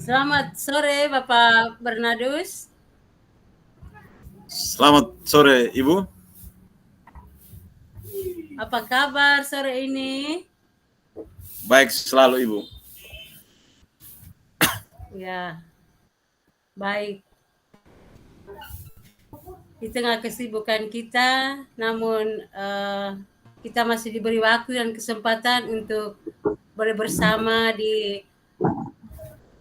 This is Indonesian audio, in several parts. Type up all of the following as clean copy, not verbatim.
Selamat sore Bapak Bernardus. Selamat sore Ibu. Apa kabar sore ini? Baik selalu Ibu. Ya, baik. Di tengah kesibukan kita, namun kita masih diberi waktu dan kesempatan untuk boleh bersama di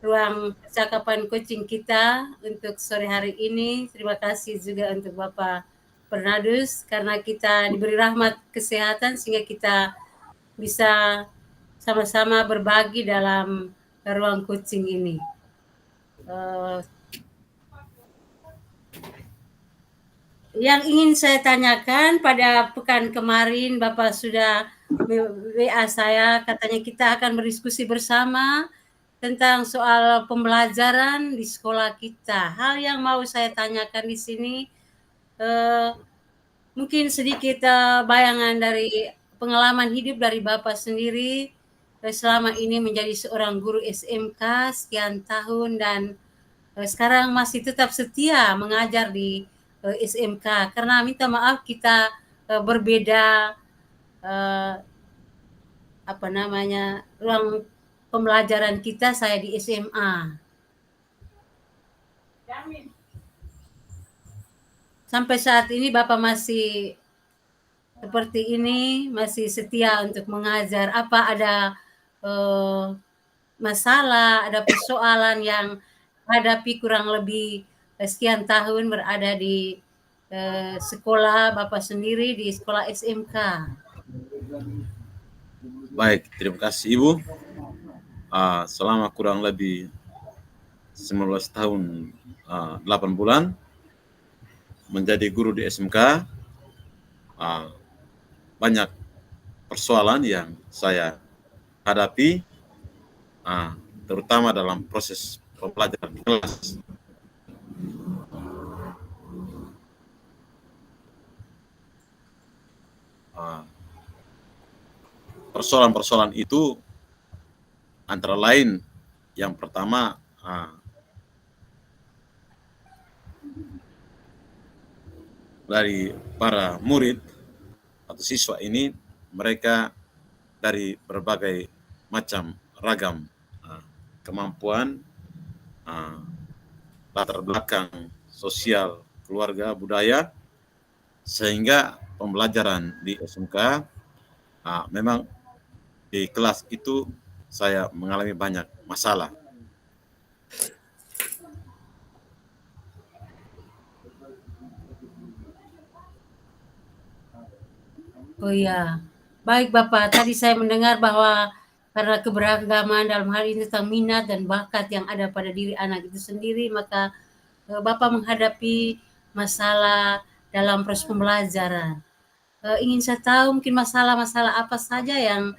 ruang percakapan coaching kita untuk sore hari ini. Terima kasih juga untuk Bapak Bernardus karena kita diberi rahmat kesehatan sehingga kita bisa sama-sama berbagi dalam ruang coaching ini. Yang ingin saya tanyakan, pada pekan kemarin Bapak sudah WA saya, katanya kita akan berdiskusi bersama tentang soal pembelajaran di sekolah kita. Hal yang mau saya tanyakan di sini, mungkin sedikit bayangan dari pengalaman hidup dari Bapak sendiri selama ini menjadi seorang guru SMK sekian tahun dan sekarang masih tetap setia mengajar di SMK. Karena minta maaf kita berbeda ruang pembelajaran kita, saya di SMA. Sampai saat ini Bapak masih seperti ini, masih setia untuk mengajar. Apa ada masalah, ada persoalan yang hadapi kurang lebih sekian tahun berada di sekolah Bapak sendiri di sekolah SMK? Baik, terima kasih Ibu. Selama kurang lebih 19 tahun 8 bulan menjadi guru di SMK, banyak persoalan yang saya hadapi, terutama dalam proses pembelajaran di kelas. Persoalan-persoalan itu antara lain yang pertama, dari para murid atau siswa ini, mereka dari berbagai macam ragam kemampuan, latar belakang sosial, keluarga, budaya, sehingga pembelajaran di SMK memang di kelas itu saya mengalami banyak masalah. Oh iya, baik Bapak. Tadi saya mendengar bahwa karena keberagaman dalam hal ini tentang minat dan bakat yang ada pada diri anak itu sendiri, maka Bapak menghadapi masalah dalam proses pembelajaran. Ingin saya tahu mungkin masalah-masalah apa saja yang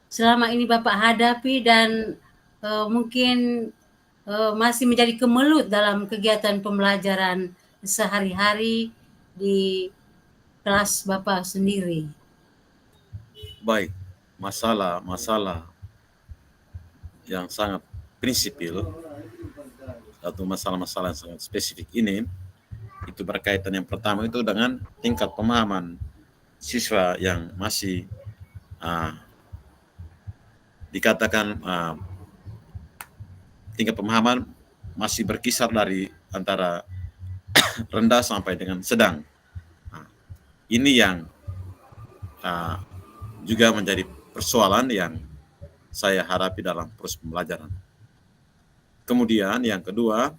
selama ini Bapak hadapi dan mungkin masih menjadi kemelut dalam kegiatan pembelajaran sehari-hari di kelas Bapak sendiri. Baik, masalah-masalah yang sangat prinsipil atau masalah-masalah yang sangat spesifik ini, itu berkaitan yang pertama itu dengan tingkat pemahaman siswa yang masih dikatakan tingkat pemahaman masih berkisar dari antara rendah sampai dengan sedang. Ini yang juga menjadi persoalan yang saya hadapi dalam proses pembelajaran. Kemudian yang kedua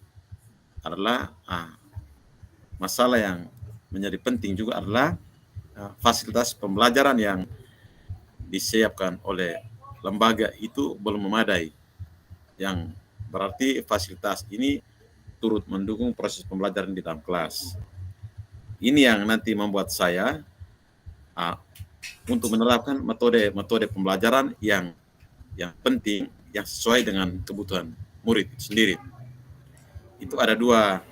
adalah masalah yang menjadi penting juga adalah fasilitas pembelajaran yang disiapkan oleh lembaga itu belum memadai, yang berarti fasilitas ini turut mendukung proses pembelajaran di dalam kelas. Ini yang nanti membuat saya untuk menerapkan metode pembelajaran yang penting, yang sesuai dengan kebutuhan murid sendiri. Itu ada dua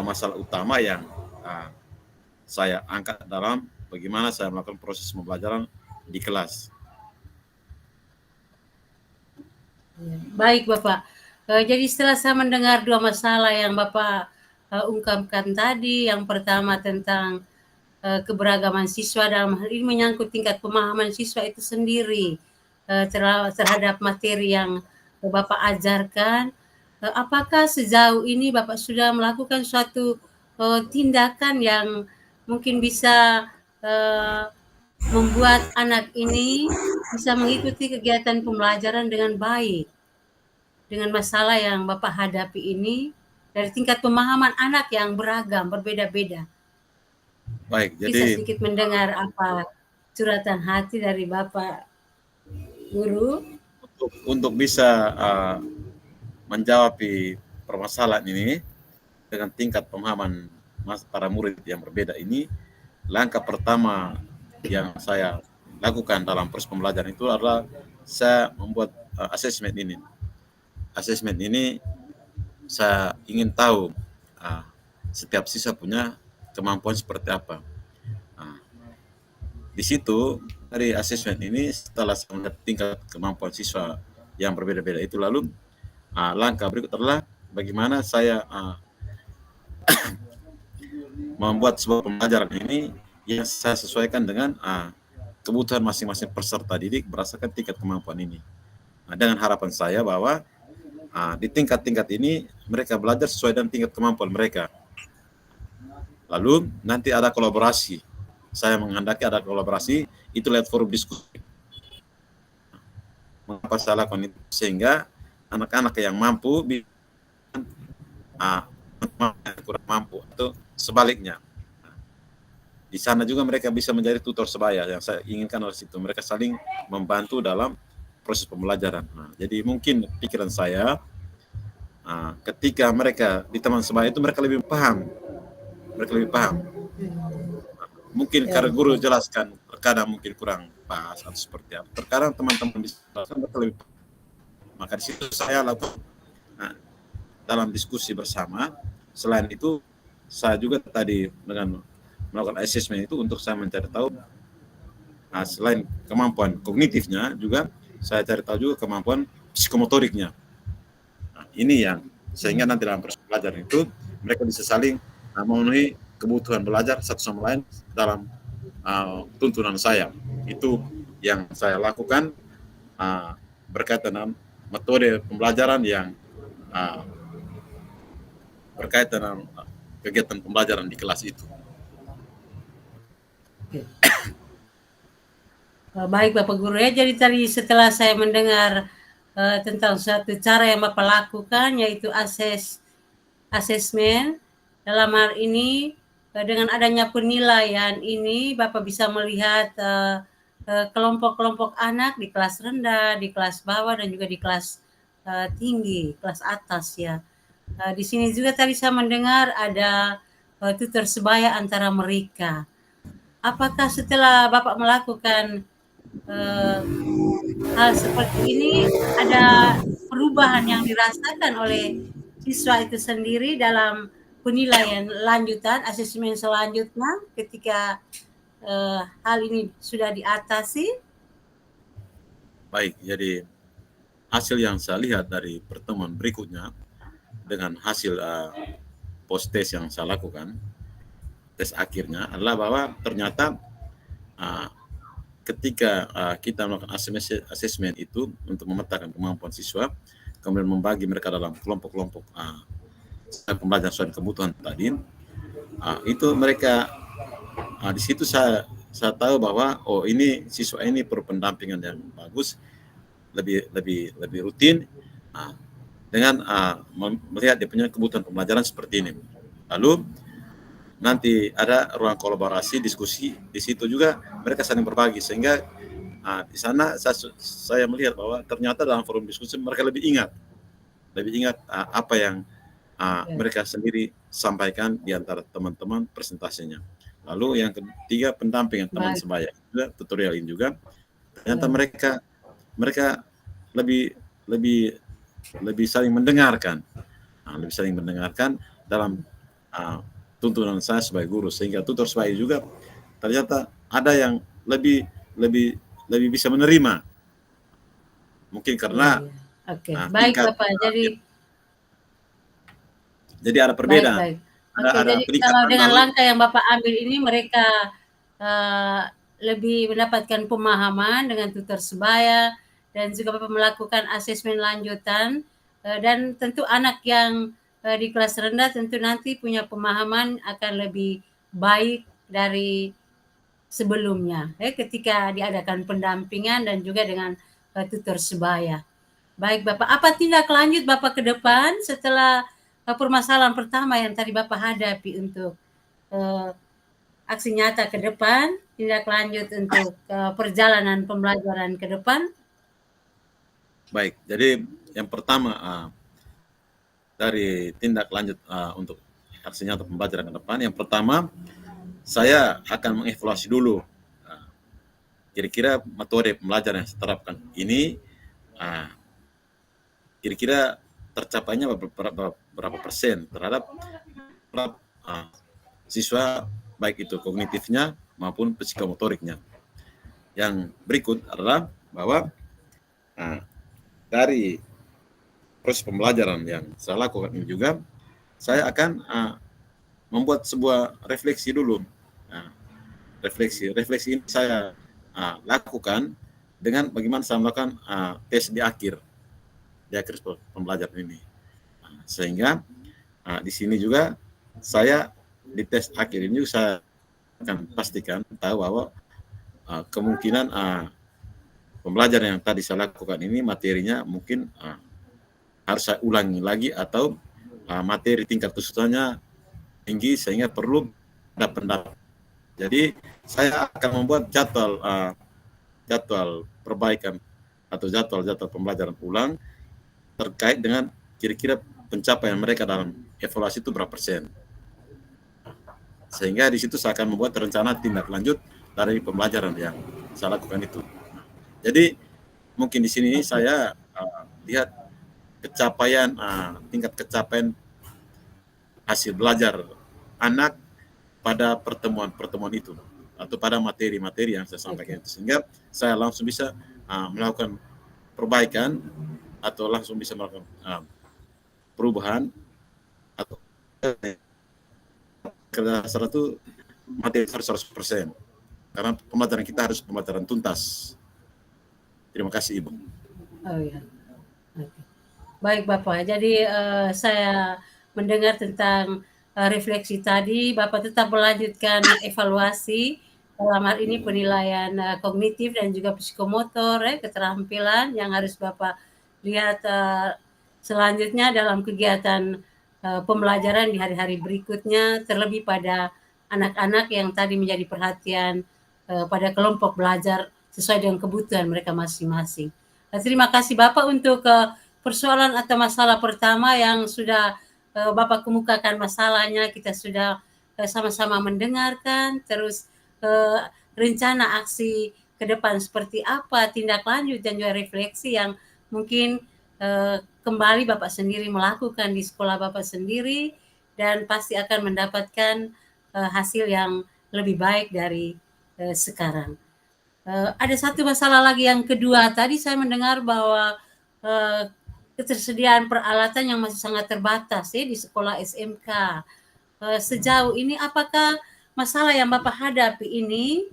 masalah utama yang saya angkat dalam bagaimana saya melakukan proses pembelajaran di kelas. Baik Bapak. Jadi setelah saya mendengar dua masalah yang Bapak ungkapkan tadi, yang pertama tentang keberagaman siswa dalam hal ini menyangkut tingkat pemahaman siswa itu sendiri terhadap materi yang Bapak ajarkan. Apakah sejauh ini Bapak sudah melakukan suatu tindakan yang mungkin bisa eh, membuat anak ini bisa mengikuti kegiatan pembelajaran dengan baik? Dengan masalah yang Bapak hadapi ini dari tingkat pemahaman anak yang beragam, berbeda-beda. Baik, Bisa jadi sedikit mendengar apa curhatan hati dari Bapak Guru? untuk bisa menjawab permasalahan ini dengan tingkat pemahaman para murid yang berbeda ini, langkah pertama yang saya lakukan dalam proses pembelajaran itu adalah saya membuat asesmen ini. Asesmen ini saya ingin tahu setiap siswa punya kemampuan seperti apa. Di situ dari asesmen ini setelah saya melihat tingkat kemampuan siswa yang berbeda-beda itu, lalu langkah berikut adalah bagaimana saya membuat sebuah pembelajaran ini yang saya sesuaikan dengan kebutuhan masing-masing peserta didik berdasarkan tingkat kemampuan ini. Dengan harapan saya bahwa di tingkat-tingkat ini mereka belajar sesuai dengan tingkat kemampuan mereka. Lalu nanti ada kolaborasi. Saya menghendaki ada kolaborasi, itu lewat forum diskusi. Mengapa saya lakukan itu? Sehingga anak-anak yang mampu kurang mampu, atau sebaliknya. Di sana juga mereka bisa menjadi tutor sebaya. Yang saya inginkan dari situ, mereka saling membantu dalam proses pembelajaran. Jadi mungkin pikiran saya, ketika mereka di teman sebaya itu mereka lebih paham. Mungkin karena guru jelaskan, terkadang mungkin kurang pas atau seperti apa. Terkadang teman-teman bisa jelaskan mereka lebih paham. Maka di situ saya lakukan dalam diskusi bersama. Selain itu, saya juga tadi dengan melakukan assessment itu untuk saya mencari tahu selain kemampuan kognitifnya, juga saya cari tahu juga kemampuan psikomotoriknya. Ini yang sehingga nanti dalam proses belajar itu mereka bisa saling memenuhi kebutuhan belajar satu sama lain dalam tuntunan saya. Itu yang saya lakukan berkaitan dengan metode pembelajaran yang berkaitan dengan kegiatan pembelajaran di kelas itu. Baik Bapak Guru ya, jadi tadi setelah saya mendengar tentang suatu cara yang Bapak lakukan, yaitu asesmen. Dalam hal ini dengan adanya penilaian ini Bapak bisa melihat kelompok-kelompok anak di kelas rendah, di kelas bawah, dan juga di kelas tinggi, kelas atas ya. Di sini juga tadi saya mendengar ada tutor sebaya antara mereka. Apakah setelah Bapak melakukan hal seperti ini ada perubahan yang dirasakan oleh siswa itu sendiri dalam penilaian lanjutan, asesmen selanjutnya ketika hal ini sudah diatasi? Baik, jadi hasil yang saya lihat dari pertemuan berikutnya dengan hasil post test yang saya lakukan, tes akhirnya adalah bahwa ternyata ketika kita melakukan asesmen itu untuk memetakan kemampuan siswa, kemudian membagi mereka dalam kelompok-kelompok pembelajaran sesuai kebutuhan tadi, itu mereka di situ saya tahu bahwa ini siswa ini perlu pendampingan yang bagus, lebih rutin dengan melihat dia punya kebutuhan pembelajaran seperti ini. Lalu nanti ada ruang kolaborasi, diskusi. Di situ juga mereka saling berbagi, sehingga di sana saya melihat bahwa ternyata dalam forum diskusi mereka lebih ingat apa yang mereka sendiri sampaikan di antara teman-teman presentasinya. Lalu yang ketiga, pendampingan teman sebaya, juga tutorial ini juga ternyata mereka lebih saling mendengarkan, dalam tuntunan saya sebagai guru, sehingga tutor sebaya juga ternyata ada yang lebih bisa menerima, mungkin karena Oke, Nah, baik tingkat Bapak. jadi ada Baik, perbedaan. baik. Oke, Ada jadi kalau peningkatan dengan lalu. langkah yang Bapak ambil ini mereka eh, lebih mendapatkan pemahaman dengan tutor sebaya dan juga Bapak melakukan asesmen lanjutan dan tentu anak yang di kelas rendah tentu nanti punya pemahaman akan lebih baik dari sebelumnya ketika diadakan pendampingan dan juga dengan tutor sebaya. Baik Bapak, apa tindak lanjut Bapak ke depan setelah permasalahan pertama yang tadi Bapak hadapi untuk uh, aksi nyata ke depan, tindak lanjut untuk perjalanan pembelajaran ke depan? Baik, jadi yang pertama dari tindak lanjut untuk aksi nyata pembelajaran ke depan, yang pertama saya akan mengevaluasi dulu kira-kira metode pembelajaran yang saya terapkan ini kira-kira tercapainya berapa persen terhadap siswa, baik itu kognitifnya maupun psikomotoriknya. Yang berikut adalah bahwa dari proses pembelajaran yang saya lakukan ini juga, saya akan membuat sebuah refleksi dulu. Refleksi ini saya lakukan dengan bagaimana saya melakukan tes di akhir pembelajaran ini. Sehingga di sini juga saya di tes akhir ini juga saya akan pastikan tahu bahwa kemungkinan pembelajaran yang tadi saya lakukan ini materinya mungkin harus saya ulangi lagi atau materi tingkat kesulitannya tinggi sehingga perlu ada pendapat. Jadi saya akan membuat jadwal perbaikan atau jadwal pembelajaran ulang terkait dengan kira-kira pencapaian mereka dalam evaluasi itu berapa persen. Sehingga di situ saya akan membuat rencana tindak lanjut dari pembelajaran yang saya lakukan itu. Jadi mungkin di sini saya lihat tingkat kecapaian hasil belajar anak pada pertemuan itu atau pada materi-materi yang saya sampaikan itu, sehingga saya langsung bisa melakukan perbaikan atau langsung bisa melakukan perubahan atau kedasar itu materi 100%, karena pembelajaran kita harus pembelajaran tuntas. Terima kasih Ibu. Oh ya, okay. Baik Bapak. Jadi saya mendengar tentang refleksi tadi, Bapak tetap melanjutkan evaluasi dalam hal ini penilaian kognitif dan juga psikomotor, keterampilan yang harus Bapak lihat selanjutnya dalam kegiatan pembelajaran di hari-hari berikutnya, terlebih pada anak-anak yang tadi menjadi perhatian pada kelompok belajar sesuai dengan kebutuhan mereka masing-masing. Terima kasih Bapak untuk persoalan atau masalah pertama yang sudah Bapak kemukakan masalahnya, kita sudah sama-sama mendengarkan, terus rencana aksi ke depan seperti apa, tindak lanjut dan juga refleksi yang mungkin kembali Bapak sendiri melakukan di sekolah Bapak sendiri dan pasti akan mendapatkan hasil yang lebih baik dari sekarang. Ada satu masalah lagi yang kedua, tadi saya mendengar bahwa ketersediaan peralatan yang masih sangat terbatas di sekolah SMK. Sejauh ini apakah masalah yang Bapak hadapi ini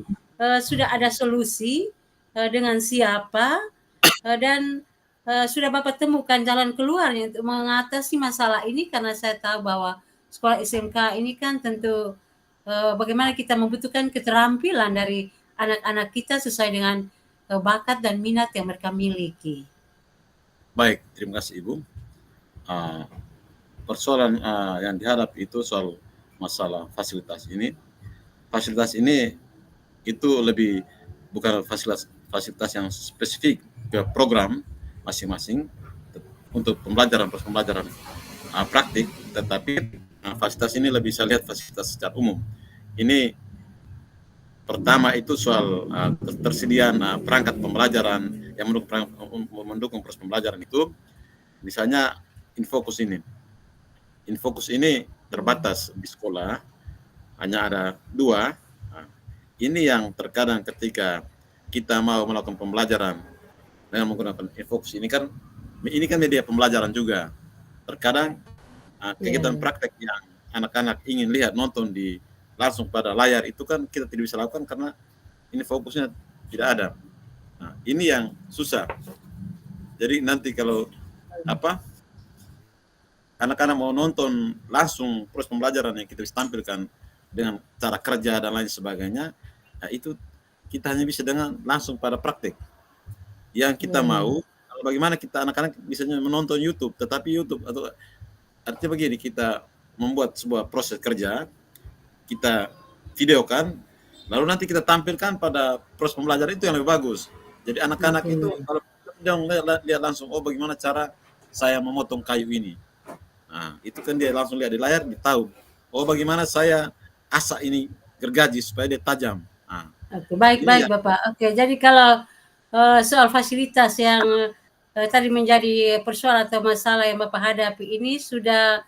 sudah ada solusi dengan siapa dan sudah Bapak temukan jalan keluarnya untuk mengatasi masalah ini, karena saya tahu bahwa sekolah SMK ini kan tentu bagaimana kita membutuhkan keterampilan dari anak-anak kita sesuai dengan bakat dan minat yang mereka miliki. Baik, terima kasih Ibu. Persoalan yang dihadapi itu soal masalah fasilitas ini. Fasilitas ini itu lebih bukan fasilitas yang spesifik ke program masing-masing untuk pembelajaran praktik, tetapi fasilitas ini lebih saya lihat fasilitas secara umum. Ini pertama itu soal ketersediaan perangkat pembelajaran yang mendukung proses pembelajaran itu, misalnya Infocus ini terbatas di sekolah, hanya ada 2. Ini yang terkadang ketika kita mau melakukan pembelajaran dengan menggunakan Infocus ini kan ini kan media pembelajaran juga. Terkadang Iya, kegiatan praktek yang anak-anak ingin lihat nonton di langsung pada layar itu kan kita tidak bisa lakukan karena ini fokusnya tidak ada. Nah, ini yang susah. Jadi nanti kalau apa anak-anak mau nonton langsung proses pembelajaran yang kita bisa tampilkan dengan cara kerja dan lain sebagainya, nah itu kita hanya bisa dengan langsung pada praktek. Yang kita iya, iya. mau, bagaimana kita anak-anak bisa menonton YouTube, tetapi YouTube atau artinya begini, kita membuat sebuah proses kerja, kita videokan, lalu nanti kita tampilkan pada proses pembelajaran itu yang lebih bagus. Jadi anak-anak itu Betul. kalau jangan lihat langsung, oh bagaimana cara saya memotong kayu ini. Nah, itu kan dia langsung lihat di layar, dia tahu. Oh bagaimana saya asak ini gergaji supaya dia tajam. Nah, Oke, baik ini baik ya Bapak. Oke, jadi kalau, soal fasilitas yang, tadi menjadi persoalan atau masalah yang Bapak hadapi ini sudah,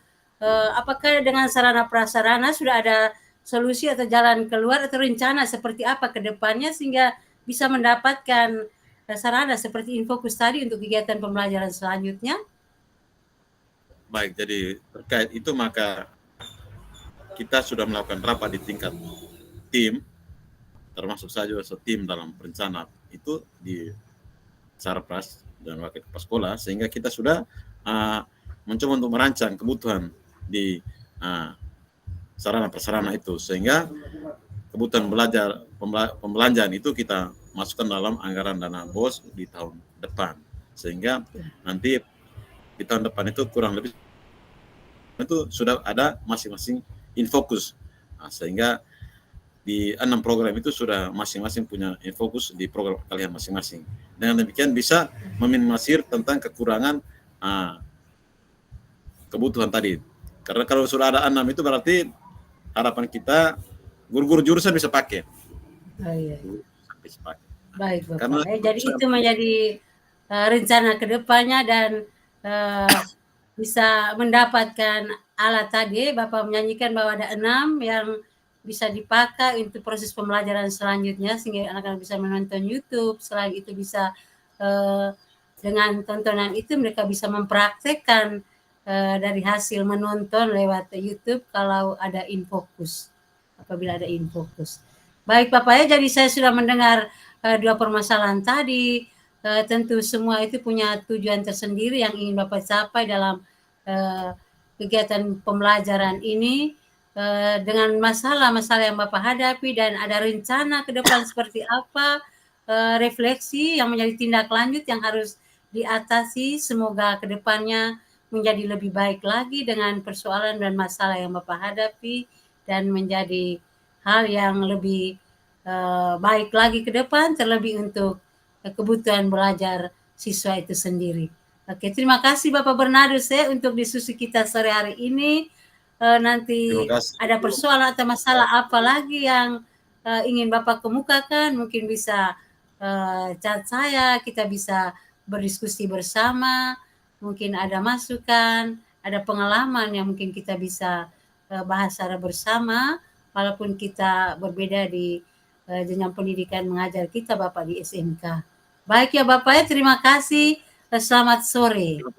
apakah dengan sarana prasarana sudah ada solusi atau jalan keluar atau rencana seperti apa ke depannya sehingga bisa mendapatkan, sarana seperti Infokus tadi untuk kegiatan pembelajaran selanjutnya? baik. Jadi terkait itu maka kita sudah melakukan rapat di tingkat tim, termasuk saya juga tim dalam perencanaan itu di Sarpras dan wakil kepala sekolah, sehingga kita sudah mencoba untuk merancang kebutuhan di sarana prasarana itu, sehingga kebutuhan pembelanjaan itu kita masukkan dalam anggaran dana BOS di tahun depan, sehingga nanti di tahun depan itu kurang lebih itu sudah ada masing-masing Infokus. Nah, sehingga di 6 program itu sudah masing-masing punya Infokus di program kalian masing-masing. Dengan demikian bisa meminimalisir tentang kekurangan kebutuhan tadi. Karena kalau sudah ada 6 itu berarti harapan kita guru-guru jurusan bisa pakai. Oh, iya. Bisa pakai. Baik Bapak. Karena Jadi itu menjadi, rencana ke depannya dan, bisa mendapatkan alat tadi, Bapak menyanyikan bahwa ada 6 yang bisa dipakai untuk proses pembelajaran selanjutnya sehingga anak-anak bisa menonton YouTube, selain itu bisa, dengan tontonan itu mereka bisa mempraktekkan, dari hasil menonton lewat YouTube kalau ada Infokus, apabila ada Infokus. Baik Bapak ya, jadi saya sudah mendengar, 2 permasalahan tadi, tentu semua itu punya tujuan tersendiri yang ingin Bapak capai dalam, kegiatan pembelajaran ini, dengan masalah-masalah yang Bapak hadapi dan ada rencana ke depan seperti apa, refleksi yang menjadi tindak lanjut yang harus diatasi. Semoga ke depannya menjadi lebih baik lagi dengan persoalan dan masalah yang Bapak hadapi dan menjadi hal yang lebih, baik lagi ke depan, terlebih untuk, kebutuhan belajar siswa itu sendiri. Oke, terima kasih Bapak Bernardus ya untuk diskusi kita sore hari ini. terima Nanti kasih. ada persoalan atau masalah apa lagi yang, ingin Bapak kemukakan, mungkin bisa, chat saya, kita bisa berdiskusi bersama, mungkin ada masukan, ada pengalaman yang mungkin kita bisa, bahas secara bersama, walaupun kita berbeda di, jenjang pendidikan mengajar kita Bapak di SMK. Baik ya Bapak ya, terima kasih, selamat sore.